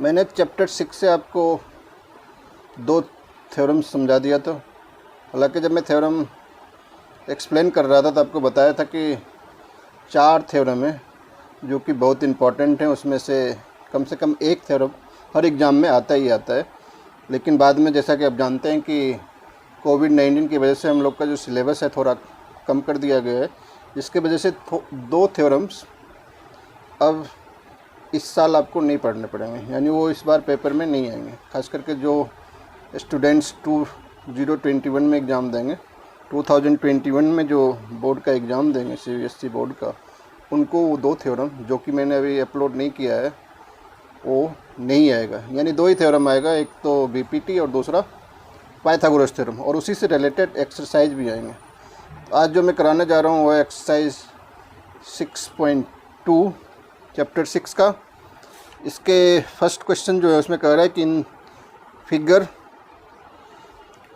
मैंने चैप्टर 6 से आपको 2 थ्योरम समझा दिया था। हालांकि जब मैं थ्योरम एक्सप्लेन कर रहा था तो आपको बताया था कि 4 थ्योरम है जो कि बहुत इम्पॉर्टेंट हैं। उसमें से कम एक थ्योरम हर एग्ज़ाम में आता ही आता है। लेकिन बाद में जैसा कि आप जानते हैं कि कोविड-19 की वजह से हम लोग का जो सिलेबस है थोड़ा कम कर दिया गया है, जिसके वजह से 2 थ्योरम्स अब इस साल आपको नहीं पढ़ने पड़ेंगे, यानी वो इस बार पेपर में नहीं आएंगे। खास करके जो स्टूडेंट्स 2021 में एग्ज़ाम देंगे, 2021 में जो बोर्ड का एग्ज़ाम देंगे CBSE बोर्ड का, उनको वो 2 थ्योरम जो कि मैंने अभी अपलोड नहीं किया है वो नहीं आएगा। यानी 2 ही थ्योरम आएगा, एक तो BPT और दूसरा पाइथागोरस थ्योरम, और उसी से रिलेटेड एक्सरसाइज भी आएंगे। तो आज जो मैं कराने जा रहा हूँ वो एक्सरसाइज 6.2 चैप्टर 6 का। इसके फर्स्ट क्वेश्चन जो है उसमें कह रहा है कि in figure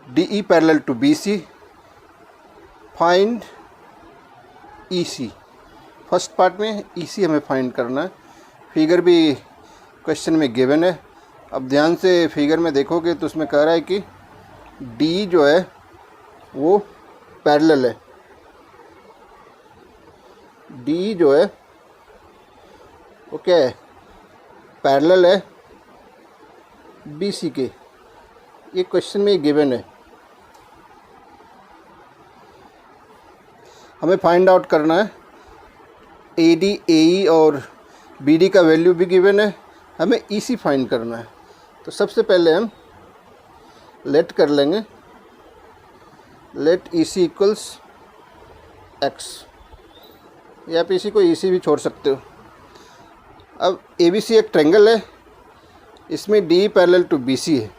DE parallel to BC find EC। First part में EC हमें फाइंड करना है। फिगर भी क्वेश्चन में गिवन है। अब ध्यान से फिगर में देखोगे तो उसमें कह रहा है कि D जो है वो पैरेलल है, D जो है वो क्या है, पैरेलल है BC के। ये क्वेश्चन में गिवन है। हमें फाइंड आउट करना है AD, AE और BD का वैल्यू भी गिवन है। हमें EC फाइंड करना है। तो सबसे पहले हम लेट कर लेंगे, लेट EC इक्वल्स X, या आप इसी को EC भी छोड़ सकते हो। अब ABC एक ट्रायंगल है, इसमें DE पैरेलल टू BC है,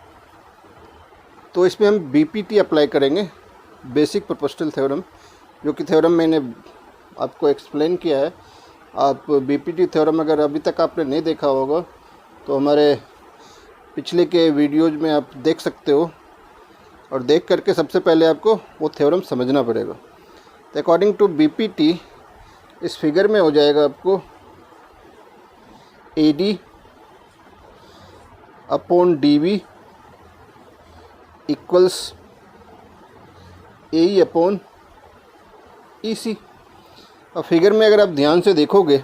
तो इसमें हम BPT अप्लाई करेंगे, बेसिक प्रोपोर्शनल थ्योरम, जो कि थ्योरम मैंने आपको एक्सप्लेन किया है। आप BPT थ्योरम अगर अभी तक आपने नहीं देखा होगा तो हमारे पिछले के वीडियोज़ में आप देख सकते हो, और देख करके सबसे पहले आपको वो थ्योरम समझना पड़ेगा। तो अकॉर्डिंग टू BPT इस फिगर में हो जाएगा आपको AD upon DB equals AE upon EC। और फिगर में अगर आप ध्यान से देखोगे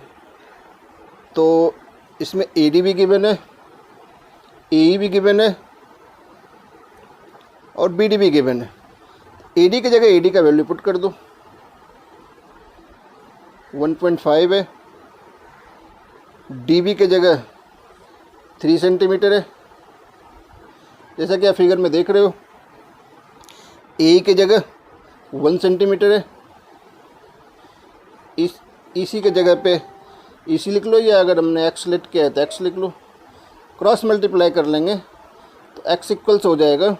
तो इसमें AD भी गिवन है, AE भी गिवन है और BD भी गिवन है। AD की जगह AD का वैल्यू पुट कर दो, 1.5 है। DB की जगह 3 सेंटीमीटर है, जैसा कि आप फिगर में देख रहे हो। AE की जगह 1 सेंटीमीटर है। इस EC के जगह पे EC लिख लो, या अगर हमने X लेट किया है तो X लिख लो। क्रॉस मल्टीप्लाई कर लेंगे तो X इक्वल्स हो जाएगा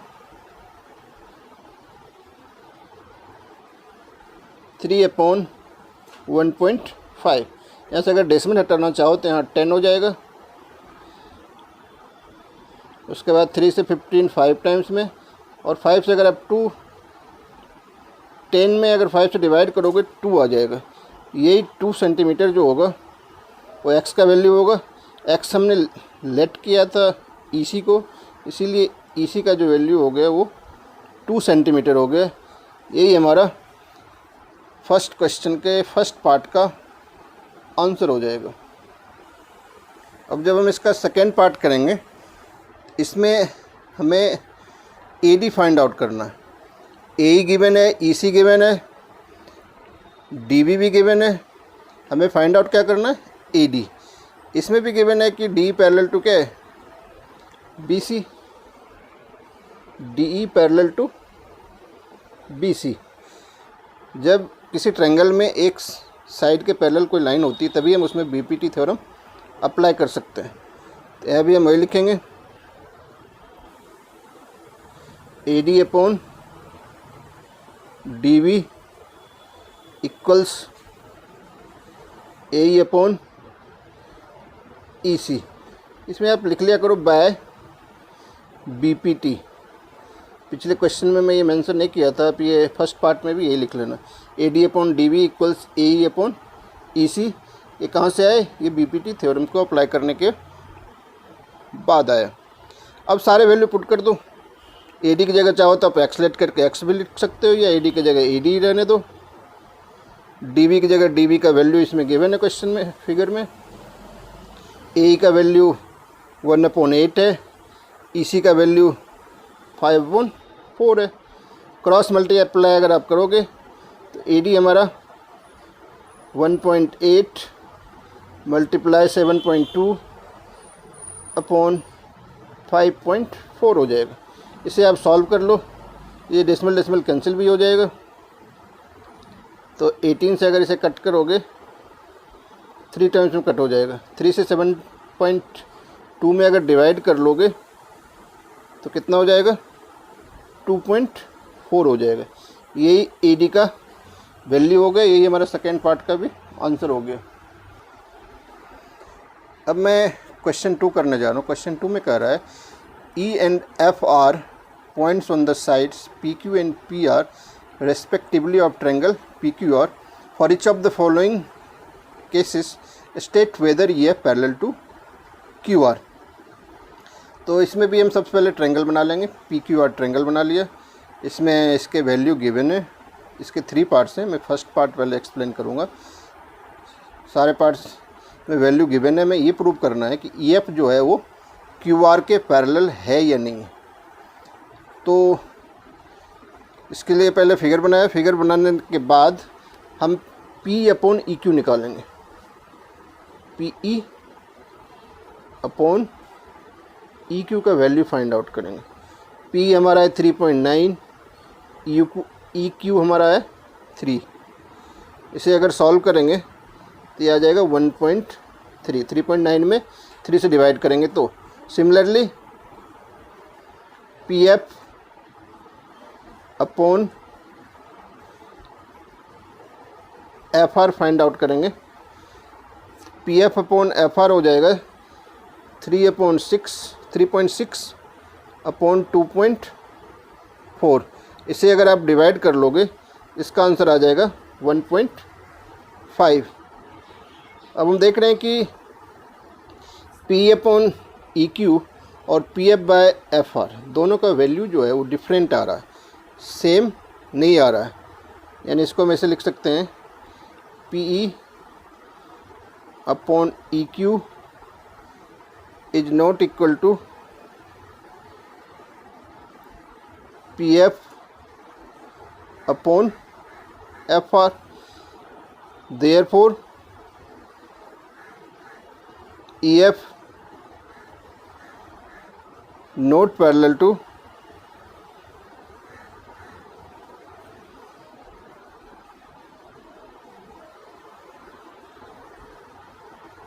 3 अपॉन 1.5। यहाँ से अगर डेसिमल हटाना चाहो तो यहाँ 10 हो जाएगा। उसके बाद 3 से 15 5 टाइम्स में, और 5 से अगर आप 10 में अगर 5 से डिवाइड करोगे 2 आ जाएगा। यही 2 सेंटीमीटर जो होगा वो X का वैल्यू होगा। X हमने लेट किया था EC को, इसीलिए EC का जो वैल्यू हो गया वो 2 सेंटीमीटर हो गया। यही हमारा फर्स्ट क्वेश्चन के फर्स्ट पार्ट का आंसर हो जाएगा। अब जब हम इसका सेकेंड पार्ट करेंगे, इसमें हमें AD फाइंड आउट करना है। AE गिवन है, EC गिवन है, DB भी गिवन है। हमें फाइंड आउट क्या करना है, AD। इसमें भी गिवन है कि DE पैरेलल टू क्या है, BC, DE parallel to BC। जब किसी ट्रायंगल में एक साइड के पैरेलल कोई लाइन होती है तभी हम उसमें BPT थ्योरम अप्लाई कर सकते हैं। तो यह भी हम वही लिखेंगे, AD upon DB equals AE upon EC। इसमें आप लिख लिया करो बाय BPT। पिछले क्वेश्चन में मैं ये मेंशन नहीं किया था, आप ये फर्स्ट पार्ट में भी यही लिख लेना, AD upon DB equals AE upon EC। ये कहाँ से आए, ये BPT थ्योरम को अप्लाई करने के बाद आया। अब सारे वैल्यू पुट कर दो। AD की जगह चाहो तो आप एक्स लेट करके एक्स भी लिख सकते हो, या AD की जगह AD रहने दो। DB की जगह DB का वैल्यू इसमें गिवन है क्वेश्चन में, फिगर में। AE का वैल्यू 1/8 है, EC का वैल्यू 5/4 है। क्रॉस मल्टीप्लाई अगर आप करोगे तो AD हमारा 1.8 मल्टीप्लाई 7.2 अपॉन 5.4 हो जाएगा। इसे आप सॉल्व कर लो, ये डेसिमल डेसिमल कैंसिल भी हो जाएगा। तो 18 से अगर इसे कट करोगे 3 टाइम्स में कट हो जाएगा। 3 से 7.2 में अगर डिवाइड कर लोगे तो कितना हो जाएगा, 2.4 हो जाएगा। यही AD का वैल्यू हो गया, यही हमारा सेकेंड पार्ट का भी आंसर हो गया। अब मैं क्वेश्चन 2 करने जा रहा हूँ। क्वेश्चन 2 में कह रहा है E and F are points on the sides PQ and PR respectively of triangle PQR. For each of the following cases state whether EF parallel to QR. तो इसमें भी हम सबसे पहले ट्रायंगल बना लेंगे। PQR ट्रायंगल बना लिया, इसमें इसके वैल्यू गिवन है। इसके 3 पार्ट्स हैं, मैं फर्स्ट पार्ट पहले एक्सप्लेन करूँगा। सारे पार्ट्स में वैल्यू गिवन है। मैं ये प्रूव करना है कि EF जो है वो QR के पैरेलल है या नहीं। तो इसके लिए पहले फिगर बनाया। फिगर बनाने के बाद हम P/EQ निकालेंगे। PE/EQ का वैल्यू फाइंड आउट करेंगे। P हमारा है 3.9, EQ हमारा है 3। इसे अगर सॉल्व करेंगे तो ये आ जाएगा 1.3। 3.9 में 3 से डिवाइड करेंगे तो similarly PF upon FR find out करेंगे। PF अपॉन FR हो जाएगा 3/6 अपॉन 2.4। इसे अगर आप डिवाइड कर लोगे इसका आंसर आ जाएगा 1.5। अब हम देख रहे हैं कि P/EQ और PF/FR दोनों का वैल्यू जो है वो डिफरेंट आ रहा है, सेम नहीं आ रहा है। यानी इसको हम ऐसे लिख सकते हैं, PE/EQ is not equal to PF/FR। Therefore EF not parallel to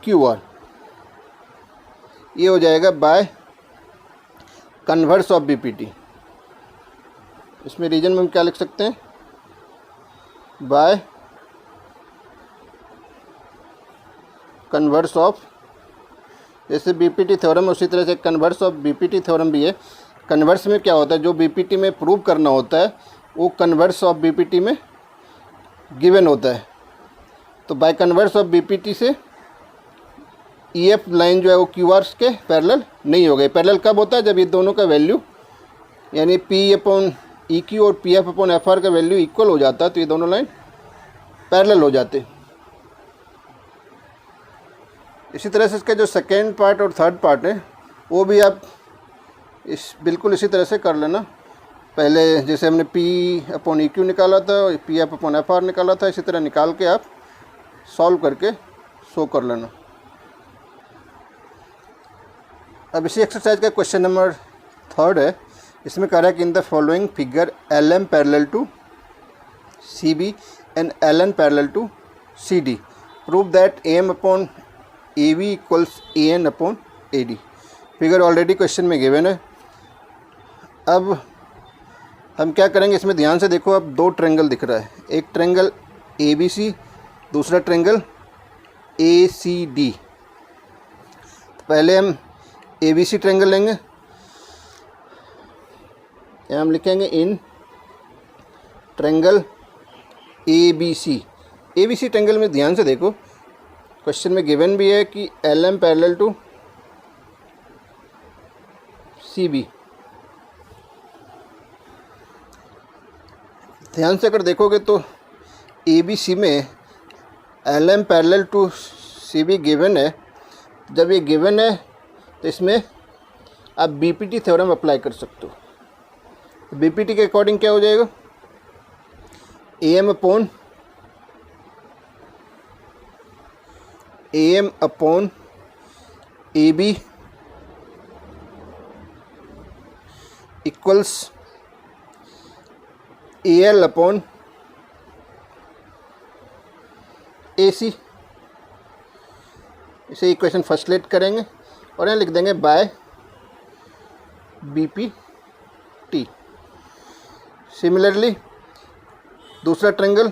QR। ये हो जाएगा बाय कन्वर्स ऑफ BPT। इसमें रीजन में हम क्या लिख सकते हैं, बाय कन्वर्स ऑफ, जैसे BPT थ्योरम उसी तरह से कन्वर्स ऑफ BPT थ्योरम भी है। कन्वर्स में क्या होता है, जो BPT में प्रूव करना होता है वो कन्वर्स ऑफ BPT में गिवन होता है। तो बाय कन्वर्स ऑफ BPT से EF लाइन जो है वो QR के पैरेलल नहीं हो गई। पैरेलल कब होता है, जब ये दोनों का वैल्यू यानी P/EQ और PF/FR का वैल्यू इक्वल हो जाता है, तो ये दोनों लाइन पैरेलल हो जाते। इसी तरह से इसका जो सेकेंड पार्ट और थर्ड पार्ट है वो भी आप बिल्कुल इसी तरह से कर लेना। पहले जैसे हमने P/EQ निकाला था, PF/FR निकाला था, इसी तरह निकाल के आप सॉल्व करके शो कर लेना। अब इसी एक्सरसाइज का क्वेश्चन नंबर 3 है। इसमें कह रहा है कि in the following figure LM parallel to CB and LN parallel to CD, prove that AM/AB equals AN/AD। फिगर ऑलरेडी क्वेश्चन में गिवन है। अब हम क्या करेंगे, इसमें ध्यान से देखो। अब 2 ट्रायंगल दिख रहा है, एक ट्रायंगल ABC, दूसरा ट्रायंगल ACD। तो पहले हम ABC ट्रायंगल लेंगे। यहाँ हम लिखेंगे इन ट्रायंगल ABC ट्रायंगल में ध्यान से देखो, क्वेश्चन में गिवन भी है कि LM parallel to C B. ध्यान से अगर देखोगे तो ए बी सी में L M parallel to C B given है। जब ये गिवन है तो इसमें आप बीपीटी थ्योरम अप्लाई कर सकते हो। बीपीटी के अकॉर्डिंग क्या हो जाएगा, A M upon A B equals A L upon A C. इसे इक्वेशन फर्स्ट लेट करेंगे और यहाँ लिख देंगे by B P T. Similarly दूसरा triangle,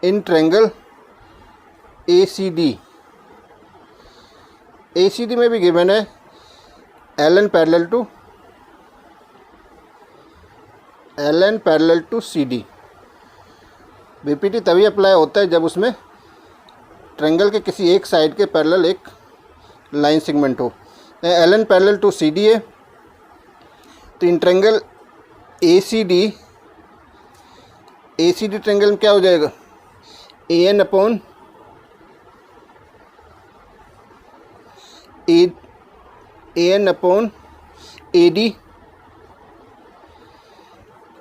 in triangle A C D. A C D में भी गिवन है L N parallel to C D. BPT तभी अप्लाई होता है जब उसमें ट्रायंगल के किसी एक साइड के पैरेलल एक लाइन सेगमेंट हो। L N parallel to C D है तो in triangle A C D triangle में क्या हो जाएगा, A N upon A D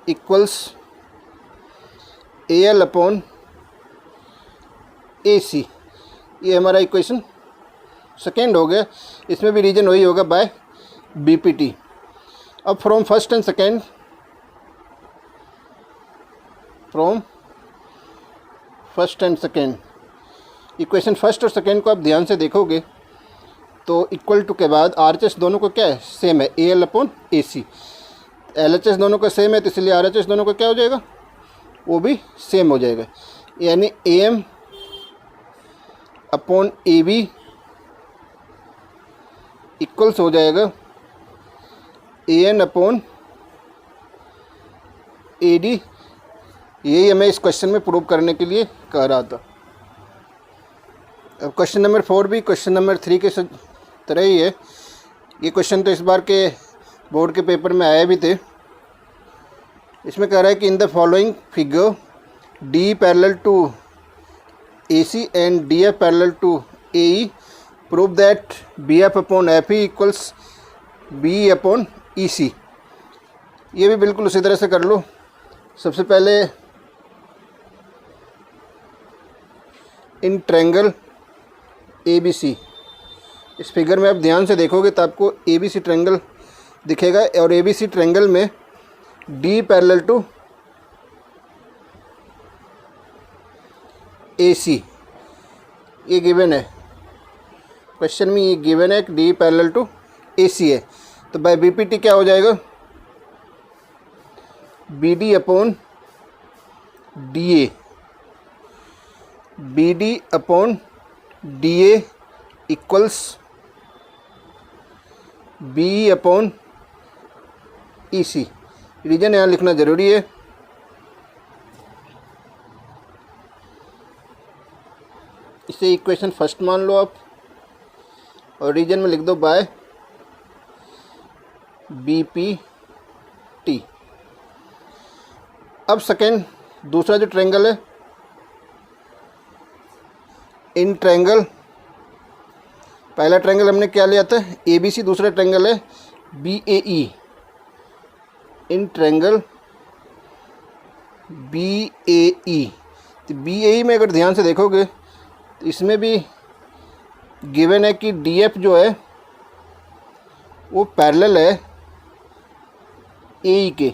equals A L upon A C. ये हमारा इक्वेशन सेकेंड हो गया। इसमें भी रीजन वही होगा बाय बीपीटी। अब from first and second equation first और सेकेंड को आप ध्यान से देखोगे तो इक्वल टू के बाद आर एच एस दोनों को क्या है, सेम है, A L upon A C. L H S दोनों का सेम है तो इसलिए आर एच एस दोनों का क्या हो जाएगा, वो भी सेम हो जाएगा। यानी A M upon A B equals हो जाएगा A N upon A D. यही हमें इस क्वेश्चन में प्रूव करने के लिए कह रहा था। अब क्वेश्चन नंबर 4 भी क्वेश्चन नंबर 3 के तरह ही है। ये क्वेश्चन तो इस बार के बोर्ड के पेपर में आए भी थे। इसमें कह रहा है कि in the following figure D parallel to A C and D F parallel to A E, prove that B F upon F E equals B upon E C. ये भी बिल्कुल उसी तरह से कर लो। सबसे पहले इन ट्रायंगल ए बी सी, इस फिगर में आप ध्यान से देखोगे तो आपको ए बी सी ट्रायंगल दिखेगा और ए बी सी ट्रायंगल में D parallel to A C ये गिवन है। क्वेश्चन में ये गिवन है कि D parallel to A C है। तो बाय बीपीटी क्या हो जाएगा, B D upon D A, B D upon D A equals B upon E C. Reason यहाँ लिखना ज़रूरी है। इसे इक्वेशन फर्स्ट मान लो आप और रीजन में लिख दो बाय बी पी टी। अब सेकेंड दूसरा जो ट्रायंगल है, इन ट्रायंगल, पहला ट्रायंगल हमने क्या लिया था, ए बी सी। दूसरा ट्रायंगल है B A E. In triangle B A E, तो बी ए ई में अगर ध्यान से देखोगे तो इसमें भी गिवन है कि डी एफ जो है वो पैरेलल है ए ई के।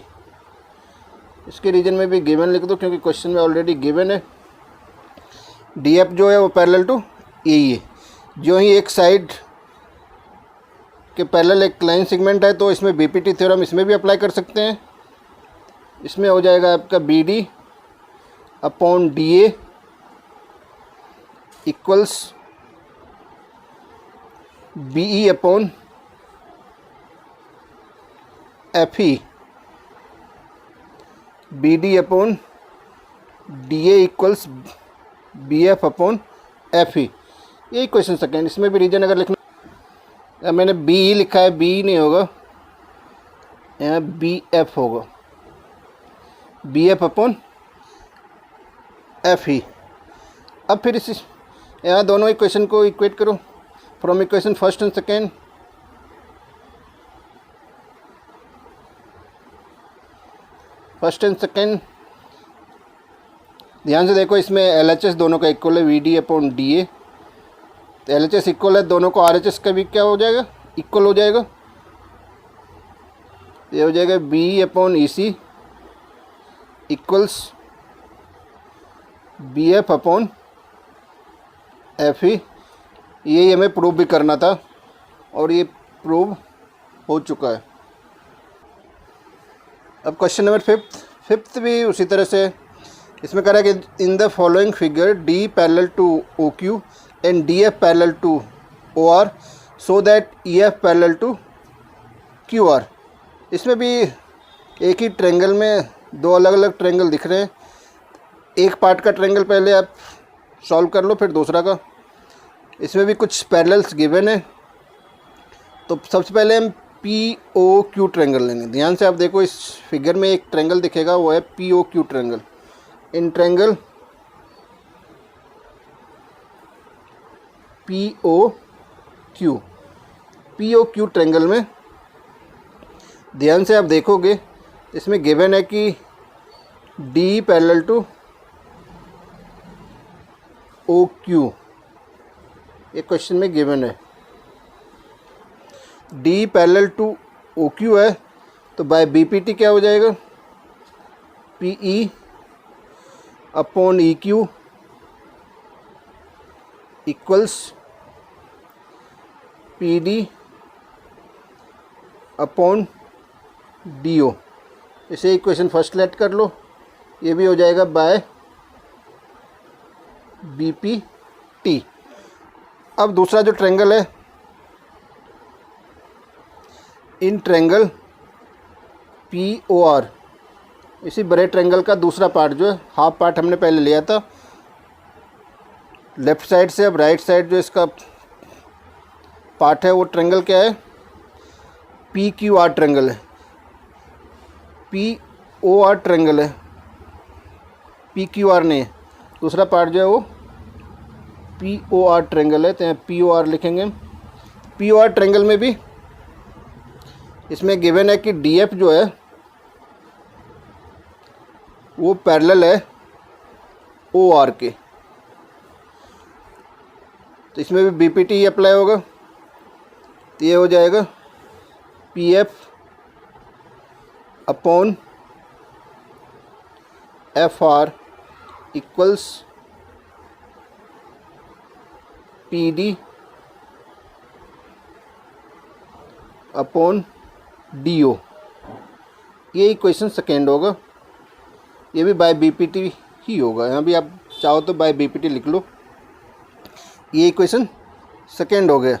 इसके रीजन में भी गिवन लिख दो क्योंकि क्वेश्चन में ऑलरेडी गिवन है डी एफ जो है वो पैरेलल टू ए ई है। जो ही एक साइड के पैरेलल एक लाइन सेगमेंट है तो इसमें बीपीटी थ्योरम इसमें भी अप्लाई कर सकते हैं। इसमें हो जाएगा आपका B D upon D A equals B E upon F E, B D upon D A equals B F upon F E. यही क्वेश्चन सेकेंड। इसमें भी रीजन अगर लिखना, यहाँ मैंने बी ही लिखा है, बी नहीं होगा, यहाँ बी एफ होगा, बी एफ अपॉन एफ ही। अब फिर इस यहाँ दोनों इक्वेशन को इक्वेट करो from equation first and second. First and second ध्यान से देखो, इसमें LHS दोनों का इक्वल है VD अपॉन DA, तो LHS इक्वल है, दोनों को RHS का भी क्या हो जाएगा, इक्वल हो जाएगा। ये हो जाएगा B upon EC equals BF upon FE। यही हमें प्रूव भी करना था और ये प्रूव हो चुका है। अब क्वेश्चन नंबर फिफ्थ भी उसी तरह से, इसमें कह रहा है कि in the following figure D parallel to OQ and DF parallel to OR so that EF parallel to QR। इसमें भी एक ही ट्रेंगल में दो अलग अलग ट्रेंगल दिख रहे हैं। एक पार्ट का ट्रेंगल पहले आप सॉल्व कर लो, फिर दूसरा का। इसमें भी कुछ पैरेलल्स गिवन है, तो सबसे पहले हम POQ ट्रेंगल लेंगे। ध्यान से आप देखो, इस फिगर में एक ट्रेंगल दिखेगा, वो है POQ triangle. In triangle POQ triangle में ध्यान से आप देखोगे, इसमें गिवन है कि D पैरेलल टू OQ, ये क्वेश्चन में गिवन है। D पैरेलल टू OQ है, तो बाय BPT क्या हो जाएगा, PE upon EQ equals PD upon DO। इसे इक्वेशन फर्स्ट लेट कर लो, ये भी हो जाएगा बाय BPT। अब दूसरा जो ट्रेंगल है, इन ट्रेंगल POR, इसी बड़े ट्रेंगल का दूसरा पार्ट जो है, हाफ पार्ट हमने पहले लिया था लेफ़्ट साइड से, अब राइट साइड जो इसका पार्ट है वो ट्रेंगल क्या है, PQR ट्रेंगल है, POR ट्रेंगल है, PQR नहीं है। दूसरा पार्ट जो है वो POR ट्रेंगल है, तो यहाँ POR लिखेंगे। POR ट्रेंगल में भी इसमें गिवन है कि DF जो है वो पैरेलल है OR के, तो इसमें भी BPT ही अप्लाई होगा, तो ये हो जाएगा PF upon FR equals PD upon DO। ये इक्वेशन सेकेंड होगा, ये भी बाय BPT ही होगा। यहाँ भी आप चाहो तो बाय BPT लिख लो। ये इक्वेशन सेकेंड हो गया।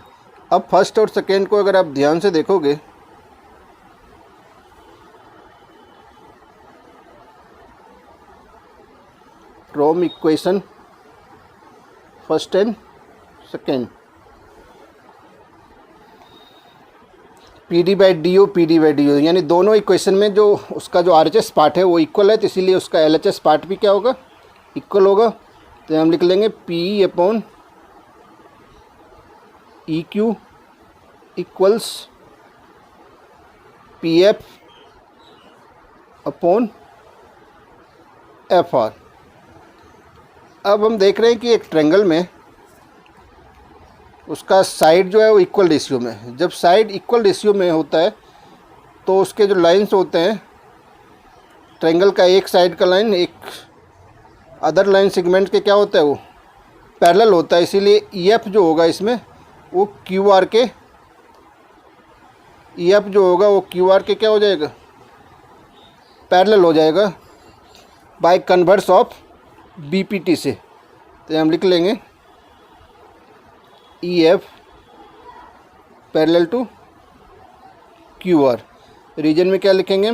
अब फर्स्ट और सेकेंड को अगर आप ध्यान से देखोगे, from equation first and second, PD by DO यानी दोनों इक्वेशन में जो उसका जो RHS पार्ट है वो इक्वल है, तो इसीलिए उसका LHS पार्ट भी क्या होगा, इक्वल होगा। तो हम लिख लेंगे PE upon EQ equals PF upon FR। अब हम देख रहे हैं कि एक ट्रेंगल में उसका साइड जो है वो इक्वल रेशियो में है। जब साइड इक्वल रेशियो में होता है तो उसके जो लाइंस होते हैं, ट्रेंगल का एक साइड का लाइन एक अदर लाइन सेगमेंट के क्या होता है, वो पैरेलल होता है। इसीलिए EF जो होगा इसमें वो QR के, EF जो होगा वो QR के क्या हो जाएगा, पैरेलल हो जाएगा बाय कन्वर्स ऑफ BPT से। तो हम लिख लेंगे EF parallel to QR। Reason में क्या लिखेंगे,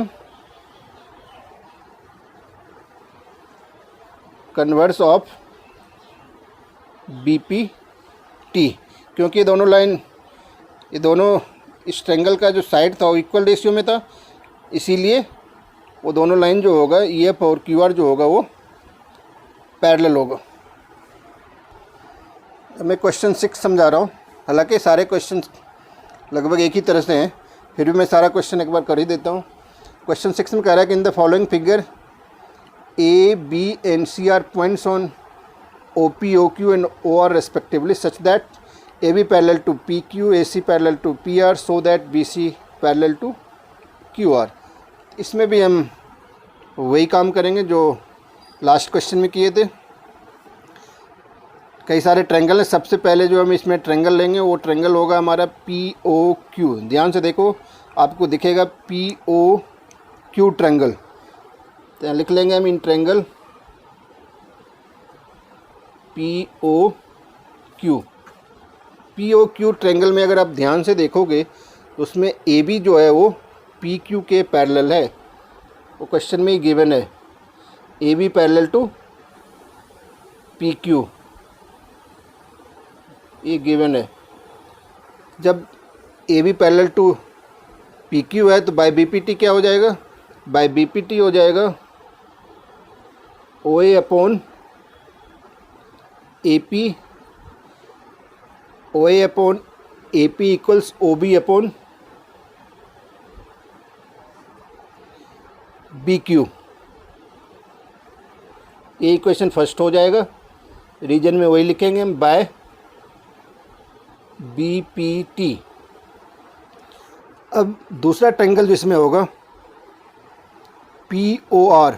कन्वर्स ऑफ BPT, क्योंकि दोनों लाइन ये दोनों इस ट्रायंगल का जो साइड था वो इक्वल रेशियो में था, इसीलिए वो दोनों लाइन जो होगा EF और QR जो होगा वो पैरेलल होगा। अब मैं क्वेश्चन 6 समझा रहा हूँ, हालांकि सारे क्वेश्चन लगभग एक ही तरह से हैं, फिर भी मैं सारा क्वेश्चन एक बार कर ही देता हूँ। क्वेश्चन 6 में कह रहा है कि in the following figure A, B and C are points on OP, OQ and OR respectively such that AB parallel to PQ, AC parallel to PR so that BC parallel to QR। इसमें भी हम वही काम करेंगे जो last question में किए थे। कई सारे ट्रायंगल हैं, सबसे पहले जो हम इसमें ट्रायंगल लेंगे वो ट्रायंगल होगा हमारा POQ। ध्यान से देखो, आपको दिखेगा POQ ट्रायंगल, तो यहाँ लिख लेंगे हम इन ट्रायंगल POQ ट्रायंगल में अगर आप ध्यान से देखोगे तो उसमें AB जो है वो PQ के पैरेलल है, वो क्वेश्चन में ही गिवन है, AB पैरेलल टू PQ, ये गिवन है। जब AB पैरेलल टू PQ है तो बाय BPT क्या हो जाएगा, बाय BPT हो जाएगा OA upon AP, OA upon AP equals OB upon BQ। ये इक्वेशन फर्स्ट हो जाएगा, रीजन में वही लिखेंगे हम बाय BPT। अब दूसरा ट्रायंगल जिसमें होगा POR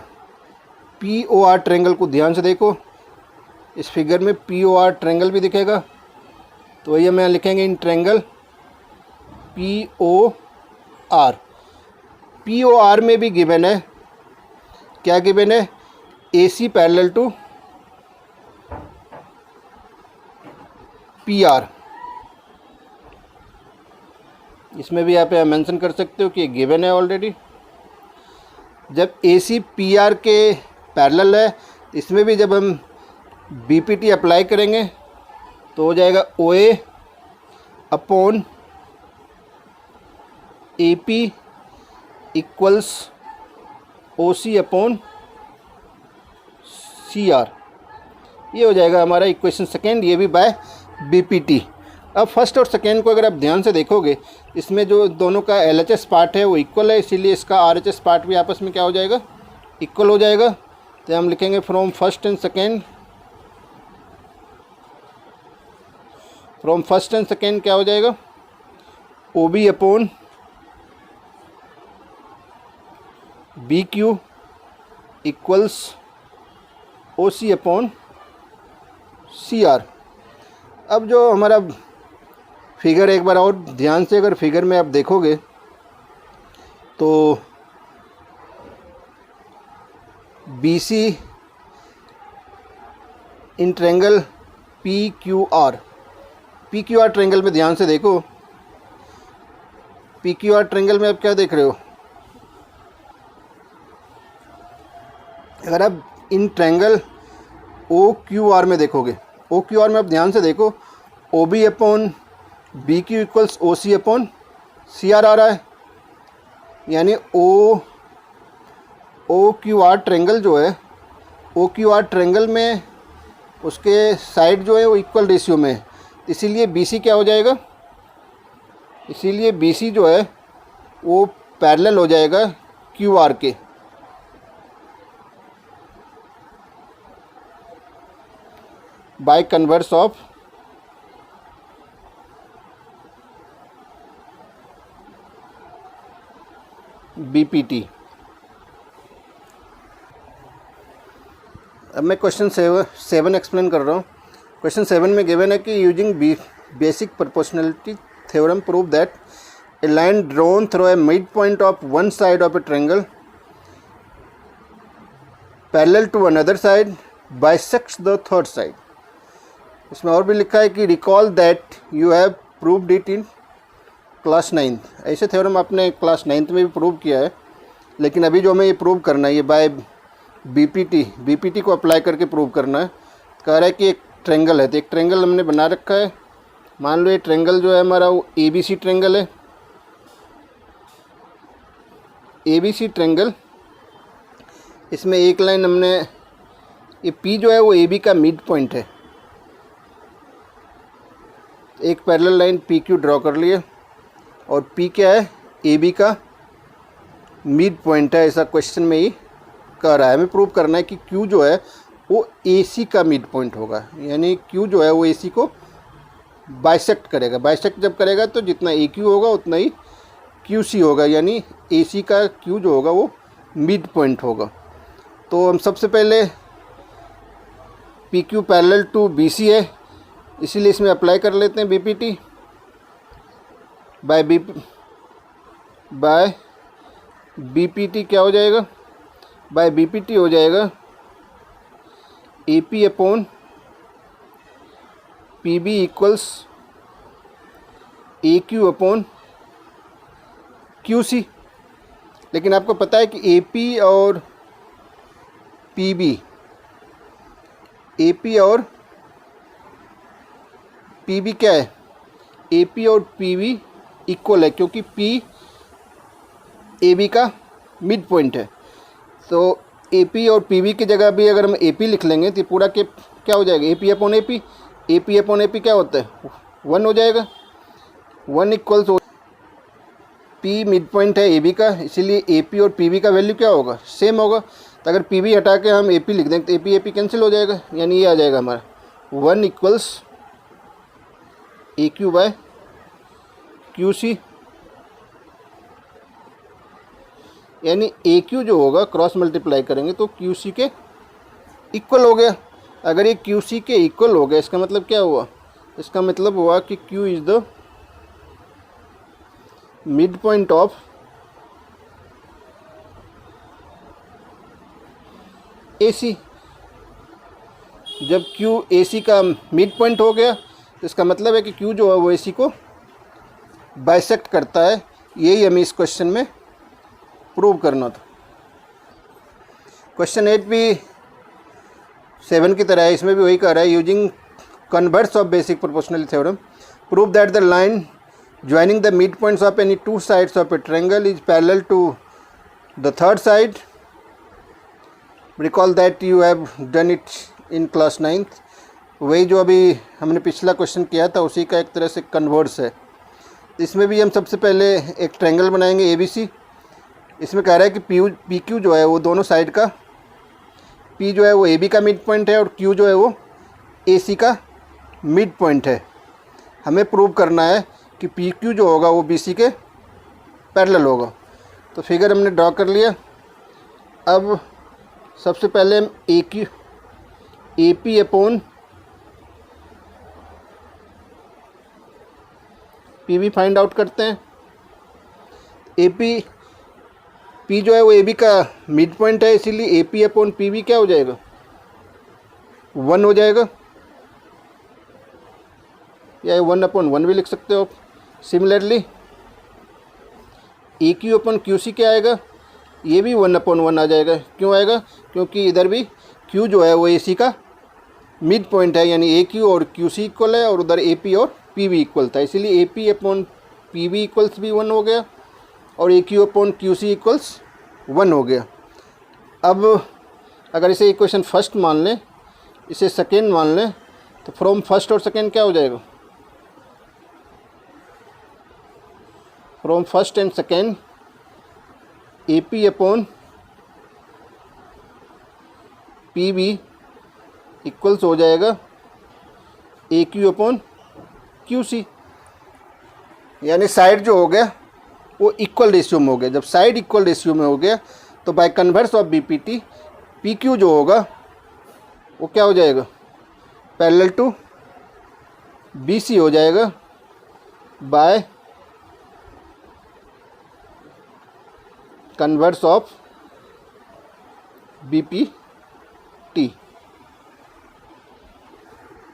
ट्रायंगल को ध्यान से देखो, इस फिगर में POR ट्रायंगल भी दिखेगा, तो ये मैं लिखेंगे इन ट्रायंगल POR में भी गिवन है, क्या गिवन है, AC पैरेलल टू PR। इसमें भी आप मेंशन कर सकते हो कि गिवन है ऑलरेडी। जब AC PR के पैरेलल है, इसमें भी जब हम BPT अप्लाई करेंगे तो हो जाएगा OA upon AP equals OC upon CR। ये हो जाएगा हमारा इक्वेशन सेकेंड, ये भी बाय BPT। अब फर्स्ट और सेकेंड को अगर आप ध्यान से देखोगे, इसमें जो दोनों का LHS पार्ट है वो इक्वल है, इसीलिए इसका RHS पार्ट भी आपस में क्या हो जाएगा, इक्वल हो जाएगा। तो हम लिखेंगे फ्रॉम फर्स्ट एंड सेकेंड क्या हो जाएगा, OB upon BQ equals OC upon CR। अब जो हमारा फिगर एक बार और ध्यान से अगर फिगर में आप देखोगे तो BC in triangle PQR triangle में ध्यान से देखो, PQR ट्रायंगल में आप क्या देख रहे हो, अगर आप इन ट्रायंगल OQR में देखोगे, OQR में आप ध्यान से देखो, OB upon BQ equals OC upon CR आ रहा है, यानी OQR ट्रायंगल जो है, OQR ट्रायंगल में उसके साइड जो है वो इक्वल रेशियो में है, इसीलिए BC क्या हो जाएगा, इसीलिए BC जो है वो पैरेलल हो जाएगा QR के। Bye converse of BPT। अब मैं क्वेश्चन 7 एक्सप्लेन कर रहा हूँ। क्वेश्चन 7 में गिवन है कि using basic proportionality theorem prove that a line drawn through a mid point of one side of a triangle parallel to another side bisects the third side. इसमें और भी लिखा है कि recall that you have proved it in class 9th। ऐसे theorem आपने class 9th में भी प्रूव किया है, लेकिन अभी जो हमें ये प्रूव करना है ये बाय बीपीटी को अप्लाई करके प्रूव करना है। कह रहा है कि एक ट्रायंगल है, तो एक ट्रायंगल हमने बना रखा है, मान लो ये ट्रेंगल जो है हमारा वो ABC ट्रेंगल है। ABC ट्रेंगल, इसमें एक लाइन हमने, ये P जो है वो AB का मिड पॉइंट है। एक पैरेलल लाइन PQ ड्रॉ कर लिए और P क्या है, AB का मिड पॉइंट है। ऐसा क्वेश्चन में ही कह रहा है, हमें प्रूव करना है कि Q जो है वो AC का मिड पॉइंट होगा, यानी Q जो है वो AC को बाइसेक्ट करेगा। बाइसेक्ट जब करेगा तो जितना AQ होगा उतना ही QC होगा, यानी AC का Q जो होगा वो मिड पॉइंट होगा। तो हम सबसे पहले PQ पैरेलल टू BC है, इसीलिए इसमें अप्लाई कर लेते हैं BPT बाय BPT क्या हो जाएगा, बाय BPT हो जाएगा AP upon PB equals AQ upon QC। लेकिन आपको पता है कि AP और PB क्या है, AP और PB इक्वल है, क्योंकि P AB का मिड पॉइंट है। तो AP और PB की जगह भी अगर हम AP लिख लेंगे तो पूरा के क्या हो जाएगा, AP अपॉन AP क्या होता है, 1 हो जाएगा। 1 इक्वल्स P मिड पॉइंट है AB का, इसीलिए AP और PB का वैल्यू क्या होगा, सेम होगा। तो अगर PB हटा के हम AP लिख देंगे तो AP कैंसिल हो जाएगा, यानी ये आ जाएगा हमारा 1 इक्वल्स AQ बाय QC, यानी AQ जो होगा क्रॉस मल्टीप्लाई करेंगे तो QC के इक्वल हो गया। अगर ये QC के इक्वल हो गया, इसका मतलब क्या हुआ, इसका मतलब हुआ कि Q is the mid point of AC। जब Q AC का मिड पॉइंट हो गया तो इसका मतलब है कि Q जो है वो AC को बाइसेक्ट करता है। यही हमें इस क्वेश्चन में प्रूव करना था। क्वेश्चन 8 भी 7 की तरह है, इसमें भी वही कह रहा है, using converse of basic proportional theorem prove that the line joining the midpoints of any two sides of a triangle is parallel to the third side. Recall that you have done it in class 9th। वही जो अभी हमने पिछला question किया था उसी का एक तरह से कन्वर्स है। इसमें भी हम सबसे पहले एक ट्रायंगल बनाएंगे ABC। इसमें कह रहा है कि PQ जो है वो दोनों साइड का, P जो है वो AB का मिड पॉइंट है और Q जो है वो AC का मिड पॉइंट है। हमें प्रूव करना है कि PQ जो होगा वो BC के पैरेलल होगा। तो फिगर हमने ड्रॉ कर लिया। अब सबसे पहले हम AP upon PB find out करते हैं। P जो है वो AB का मिड पॉइंट है, इसीलिए AP अपॉन PB क्या हो जाएगा, 1 हो जाएगा, या 1 अपॉन 1 भी लिख सकते हो आप। सिमिलरली AQ अपॉन QC क्या आएगा, ये भी 1 अपॉन 1 आ जाएगा। क्यों आएगा, क्योंकि इधर भी Q जो है वो AC का मिड पॉइंट है, यानी AQ और QC इक्वल है और उधर AP और PB इक्वल था, इसीलिए AP अपॉन PB इक्वल्स भी 1 हो गया और AQ अपॉन QC इक्वल्स 1 हो गया। अब अगर इसे इक्वेशन फर्स्ट मान लें, इसे सेकेंड मान लें, तो फ्रॉम फर्स्ट और सेकेंड क्या हो जाएगा, from first and second AP upon PB equals हो जाएगा AQ अपॉन QC, यानी साइड जो हो गया वो इक्वल रेशियो में हो गया। जब साइड इक्वल रेशियो में हो गया तो bye converse of BPT PQ जो होगा वो क्या हो जाएगा, पैरेलल टू BC हो जाएगा बाय कन्वर्स ऑफ BPT।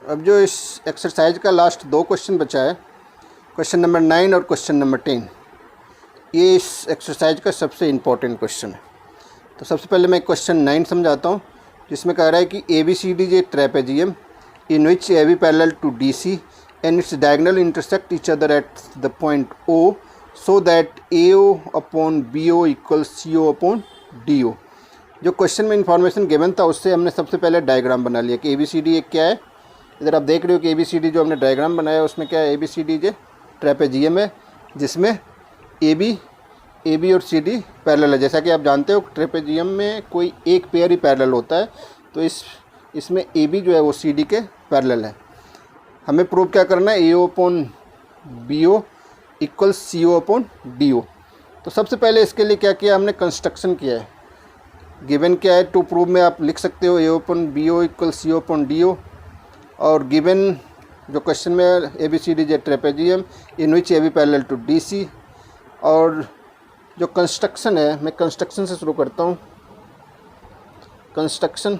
अब जो इस एक्सरसाइज का लास्ट 2 क्वेश्चन बचा है, क्वेश्चन नंबर 9 और क्वेश्चन नंबर 10, ये इस एक्सरसाइज का सबसे इम्पोर्टेंट क्वेश्चन है। तो सबसे पहले मैं क्वेश्चन 9 समझाता हूँ, जिसमें कह रहा है कि ABCD is a trapezium in which AB parallel to DC and its diagonal intersect each other at the point O so that AO upon BO equals CO upon DO। जो क्वेश्चन में information given था उससे हमने सबसे पहले diagram बना लिया कि ABCD एक क्या है। इधर आप देख रहे हो कि ABCD जो हमने डायग्राम बनाया उसमें क्या है, ABCD जो ट्रेपेजियम है जिसमें AB और CD पैरेलल है। जैसा कि आप जानते हो ट्रेपेजियम में कोई एक पेयर ही पैरेलल होता है, तो इसमें AB जो है वो CD के पैरेलल है। हमें प्रूव क्या करना है, AO upon BO equals CO upon DO। तो सबसे पहले इसके लिए क्या किया हमने, कंस्ट्रक्शन किया है। गिवन क्या है टू प्रूव में आप लिख सकते हो AO upon BO equals CO upon DO, और गिवन जो क्वेश्चन में ABCD जे trapezium in which AB parallel to DC। और जो कंस्ट्रक्शन है, मैं कंस्ट्रक्शन से शुरू करता हूँ। कंस्ट्रक्शन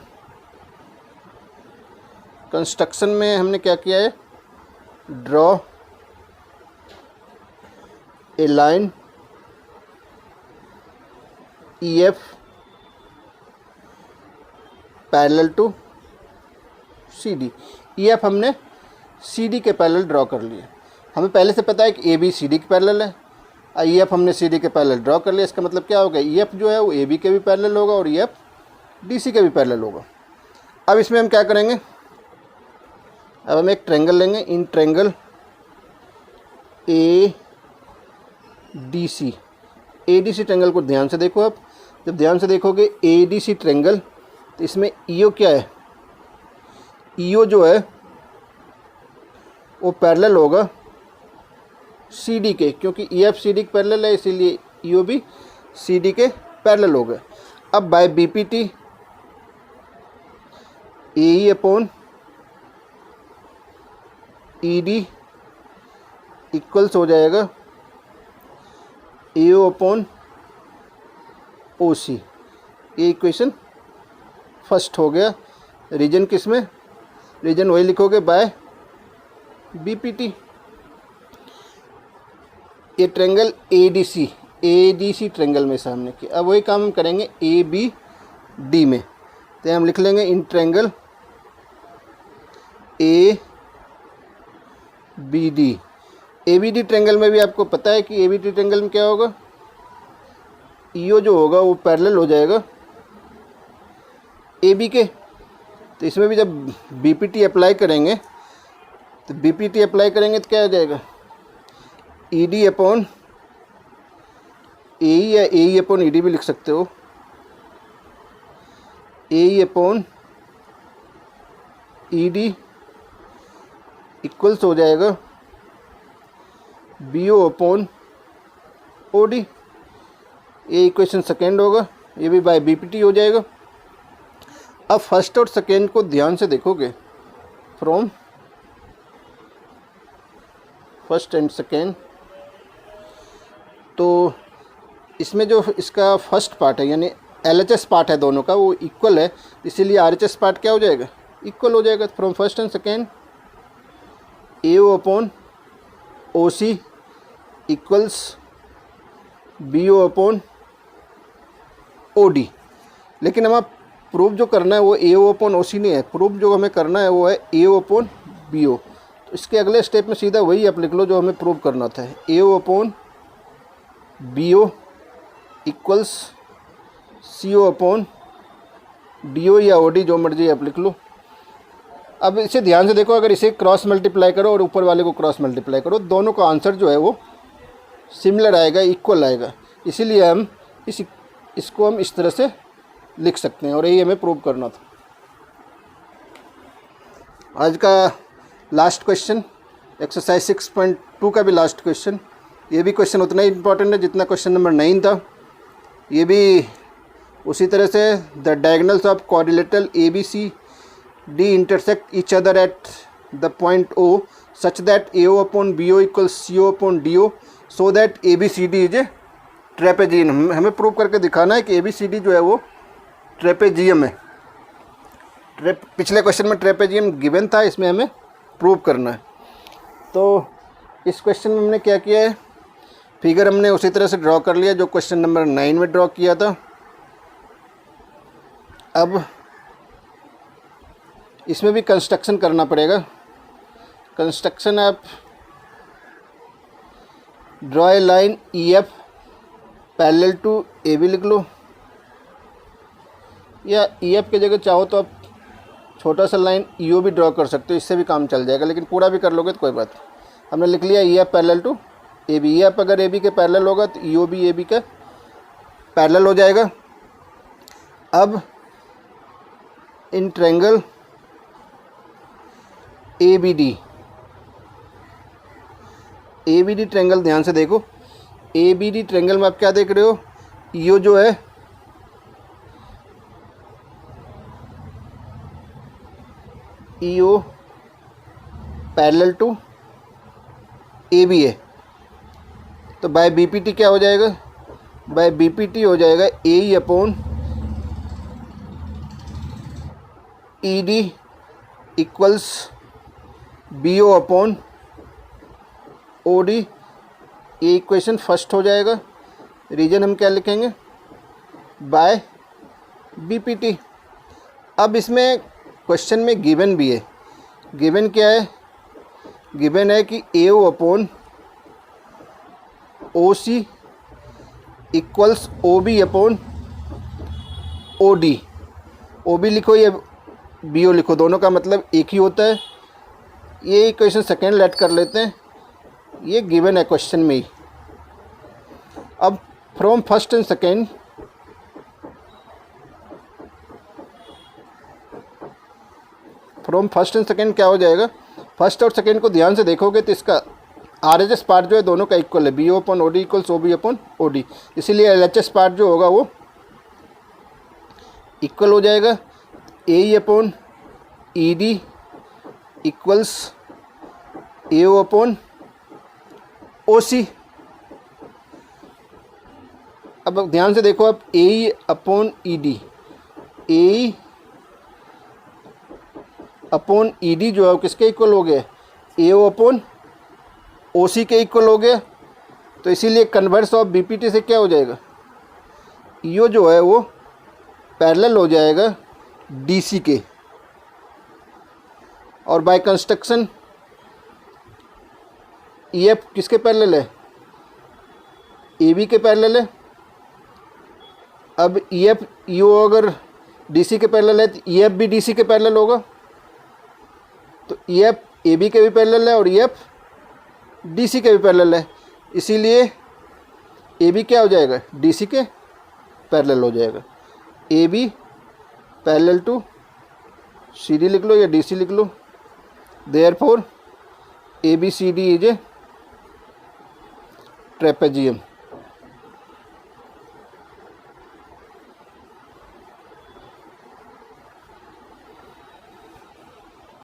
में हमने क्या किया है, draw a line EF parallel to CD। EF हमने CD के पैरेलल ड्रॉ कर लिए। हमें पहले से पता है कि AB CD के पैरेलल है, EF हमने CD के पैरेलल ड्रॉ कर लिया। इसका मतलब क्या होगा, EF जो है वो AB के भी पैरेलल होगा और EF DC के भी पैरेलल होगा। अब इसमें हम क्या करेंगे, अब हम एक ट्रायंगल लेंगे, in triangle ADC। ADC triangle को ध्यान से देखो। अब जब ध्यान से देखोगे ADC ट्रायंगल, तो इसमें EO क्या है, EO जो है वो पैरेलल होगा CD के, क्योंकि EF CD के पैरेलल है इसीलिए EO भी CD के पैरेलल होगा। अब by BPT AE upon ED equals हो जाएगा AO अपॉन OC। ये इक्वेशन फर्स्ट हो गया। रीजन किस में, रीजन वही लिखोगे बाय BPT। ये ट्रायंगल ADC ट्रायंगल में सामने की। अब वही काम हम करेंगे ABD में, तो हम लिख लेंगे इन ट्रायंगल ABD ट्रायंगल में भी आपको पता है कि ABD ट्रायंगल में क्या होगा, EO जो होगा वो पैरेलल हो जाएगा AB के। तो इसमें भी जब BPT अप्लाई करेंगे तो तो क्या हो जाएगा, ED अपॉन AE या AE अपॉन ED भी लिख सकते हो। AE अपॉन ED इक्वल्स हो जाएगा BO अपॉन OD। ये इक्वेशन सेकेंड होगा, ये भी बाय BPT हो जाएगा। अब फर्स्ट और सेकेंड को ध्यान से देखोगे, फ्रॉम फर्स्ट एंड सेकेंड, तो इसमें जो इसका फर्स्ट पार्ट है यानी LHS पार्ट है दोनों का वो इक्वल है, इसीलिए RHS पार्ट क्या हो जाएगा, इक्वल हो जाएगा। From first and second AO upon OC equals BO upon OD। लेकिन हमें प्रूफ जो करना है वो AO अपॉन OC नहीं है, प्रूफ जो हमें करना है वो है AO अपॉन BO। तो इसके अगले स्टेप में सीधा वही आप लिख लो जो हमें प्रूव करना था, AO upon BO equals CO upon DO या OD, जो मर्जी आप लिख लो। अब इसे ध्यान से देखो, अगर इसे क्रॉस मल्टीप्लाई करो और ऊपर वाले को क्रॉस मल्टीप्लाई करो, दोनों का आंसर जो है वो सिमिलर आएगा, इक्वल आएगा। इसीलिए हम इसको हम इस तरह से लिख सकते हैं और यही हमें प्रूव करना था। आज का लास्ट क्वेश्चन एक्सरसाइज 6.2 का भी लास्ट क्वेश्चन। ये भी क्वेश्चन उतना ही इम्पोर्टेंट है जितना क्वेश्चन नंबर 9 था। ये भी उसी तरह से, the diagonals of quadrilateral ABCD intersect each other at the point O such that AO upon BO equals CO upon DO so that ABCD is a trapezium. हमें प्रूव करके दिखाना है कि ABCD जो है वो ट्रेपेजियम है। पिछले क्वेश्चन में ट्रेपेजियम गिवन था, इसमें हमें प्रूव करना है। तो इस क्वेश्चन में हमने क्या किया है, फिगर हमने उसी तरह से ड्रॉ कर लिया जो क्वेश्चन नंबर 9 में ड्रॉ किया था। अब इसमें भी कंस्ट्रक्शन करना पड़ेगा। Construction of draw a line E F parallel to A B लिख लो, या ई एफ की जगह चाहो तो आप छोटा सा लाइन ई ओ भी ड्रॉ कर सकते हो, इससे भी काम चल जाएगा, लेकिन पूरा भी कर लोगे तो कोई बात नहीं। हमने लिख लिया E F parallel to A B. E F अगर ए बी के पैरेलल होगा तो ई ओ भी ए बी का पैरेलल हो जाएगा। अब in triangle A B D, A B D triangle ध्यान से देखो, ए बी डी ट्रायंगल में आप क्या देख रहे हो, ई ओ जो है ई ओ पैरेलल टू ए बी है, तो बाय बी पी टी क्या हो जाएगा, बाय बी पी टी हो जाएगा A E upon E D equals B O upon O D. ये इक्वेशन फर्स्ट हो जाएगा। रीजन हम क्या लिखेंगे, बाय बी पी टी। अब इसमें क्वेश्चन में गिवन भी है। गिवन क्या है, गिवन है कि A O upon O C equals O B upon O D. O B लिखो या बी ओ लिखो, दोनों का मतलब एक ही होता है। ये इक्वेशन सेकेंड लेट कर लेते हैं, ये गिवन है क्वेश्चन में ही। अब from first and second, from first and second क्या हो जाएगा, फर्स्ट और सेकेंड को ध्यान से देखोगे तो इसका आर एच एस पार्ट जो है दोनों का इक्वल है, B O upon O D equals O B upon O D. इसीलिए एल एच एस पार्ट जो होगा वो इक्वल हो जाएगा A E upon E D equals A O upon O C. अब ध्यान से देखो, अब A E upon E D, A E upon E D जो है किसके इक्वल हो गया, ए ओ अपॉन ओ सी के इक्वल हो गया। तो इसीलिए converse of B P T से क्या हो जाएगा, ई ओ जो है वो पैरेलल हो जाएगा डी सी के, और बाय कंस्ट्रक्शन ई एफ किसके पैरेलल है, ए बी के पैरेलल है। अब ई एफ ई ओ अगर डी सी के पैरेलल है तो ई एफ भी डी सी के पैरेलल होगा, तो ई एफ ए बी के भी पैरेलल है और ई एफ डी सी के भी पैरेलल है। इसीलिए ए बी क्या हो जाएगा, डी सी के पैरेलल हो जाएगा। A B parallel to C D लिख लो या डी सी लिख लो। Therefore A B C D is a trapezium.